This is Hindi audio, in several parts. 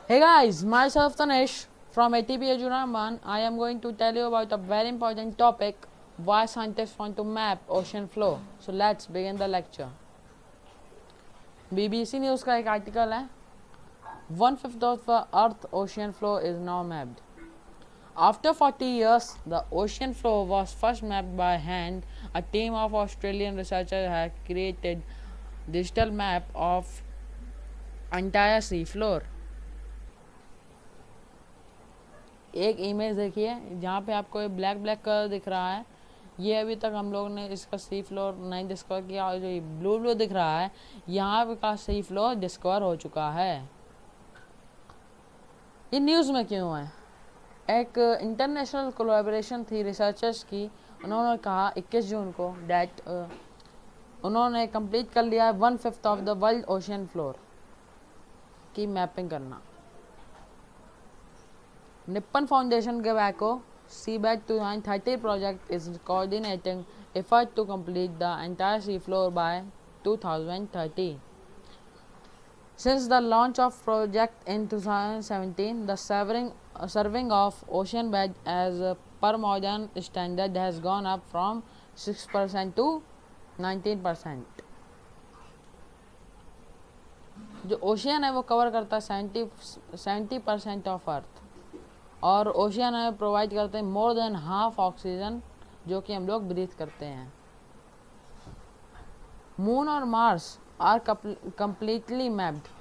Hey guys, myself Tanesh from ATP Ajuraman. I am going to tell you about a very important topic, why scientists want to map ocean flow. So let's begin the lecture. BBC News का एक आर्टिकल है 1/5 of the Earth ocean flow is now mapped. After 40 years, the ocean flow was first mapped by hand. A team of Australian researchers had created digital map of entire sea floor. एक इमेज देखिए जहाँ पे आपको ये ब्लैक कलर दिख रहा है, ये अभी तक हम लोग ने इसका सी फ्लोर नहीं डिस्कवर किया, और जो ब्लू दिख रहा है यहाँ पे का सी फ्लोर डिस्कवर हो चुका है। ये न्यूज़ में क्यों है? एक इंटरनेशनल कोलैबोरेशन थी रिसर्चर्स की। उन्होंने कहा 21 जून को डैट उन्होंने कंप्लीट कर लिया 1/5 of the world ocean floor की मैपिंग करना। Nippon Foundation GAVACO Seabed 2030 project is coordinating effort to complete the entire seafloor by 2030. Since the launch of project in 2017, the serving of ocean bed as per modern standard has gone up from 6% to 19%. जो ओशियन है वो कवर करता है 70% ऑफ अर्थ, और ओशियन हमें प्रोवाइड करते हैं मोर देन हाफ ऑक्सीजन जो कि हम लोग ब्रीथ करते हैं। मून और Mars are completely mapped,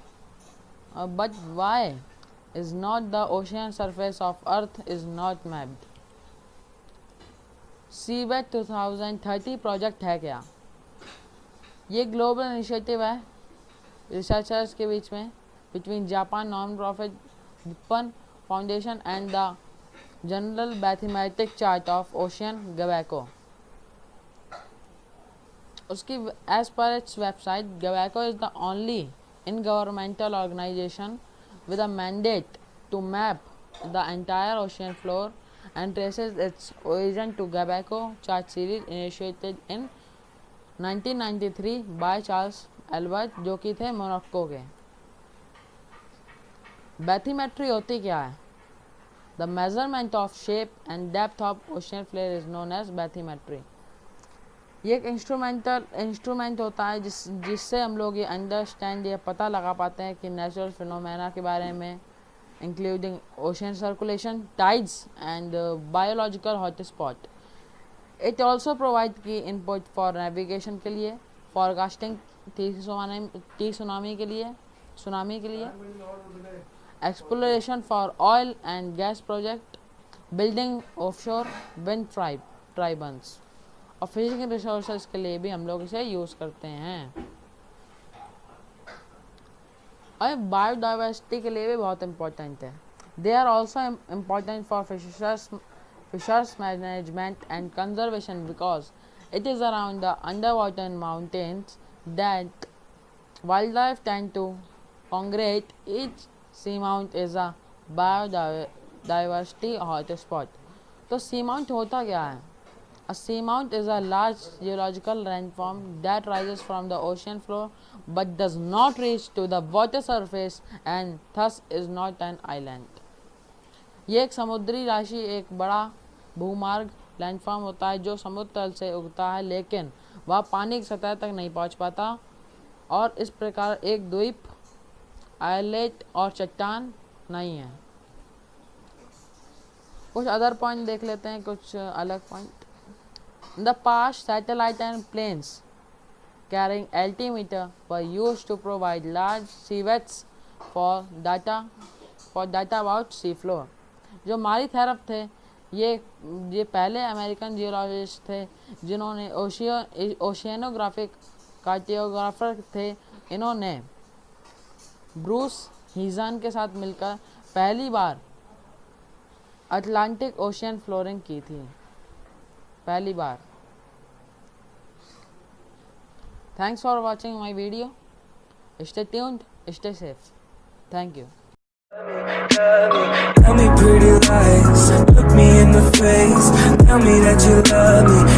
but why is not the ocean surface of earth is not mapped? Seabed 2030 project है क्या? ये ग्लोबल इनिशिएटिव है रिसर्चर्स के बीच में between Japan non profit Nippon Foundation and the General Mathematic Chart of Ocean GAVACO. उसकी as per its website, GAVACO is the only in-governmental organization with a mandate to map the entire ocean floor and traces its origin to GAVACO chart series initiated in 1993 by Charles Albert, जो कि थे मोरक्को के। बैथीमेट्री होती क्या है? The measurement of shape and depth of ocean floor is known as bathymetry. ये एक इंस्ट्रूमेंट होता है जिससे हम लोग ये पता लगा पाते हैं कि नेचुरल फिनोमेना के बारे में, including ocean circulation, tides and biological hotspot. It also provide की इनपुट फॉर नेविगेशन के लिए, फॉरकास्टिंग, सुनामी के लिए exploration for oil and gas project, building offshore wind turbines, और फिशिंग रिसोर्सेज के लिए भी हम लोग इसे यूज़ करते हैं। और बायोडाइवर्सिटी के लिए भी बहुत इम्पोर्टेंट है। They are also important for fishers management and conservation because it is around the under water mountains that wild life tend to congregate. Each seamount is a biodiversity hotspot. तो seamount होता क्या है? A seamount is a large geological landform that rises from the ocean floor but does not reach to the water surface and thus is not an island. ये एक समुद्री राशि, एक बड़ा भूमार्ग लैंडफॉर्म होता है जो समुद्र तल से उगता है लेकिन वह पानी की सतह तक नहीं पहुंच पाता, और इस प्रकार एक द्वीप, आइलेट और चट्टान नहीं है। कुछ अदर पॉइंट देख लेते हैं, कुछ अलग point. The past satellite and planes carrying altimeter were used to provide large सीवेट्स for data about sea floor. जो मारी थेरप थे ये पहले अमेरिकन जियोलॉजिस्ट थे जिन्होंने ओशियनोग्राफिक कार्टोग्राफर थे। इन्होंने ब्रूस हीजन के साथ मिलकर पहली बार अटलांटिक ओशियन फ्लोरिंग की थी, पहली बार। Thanks for watching my video. Stay tuned, stay safe. Thank you. Tell me pretty lies, look me in the face, tell me that you love me.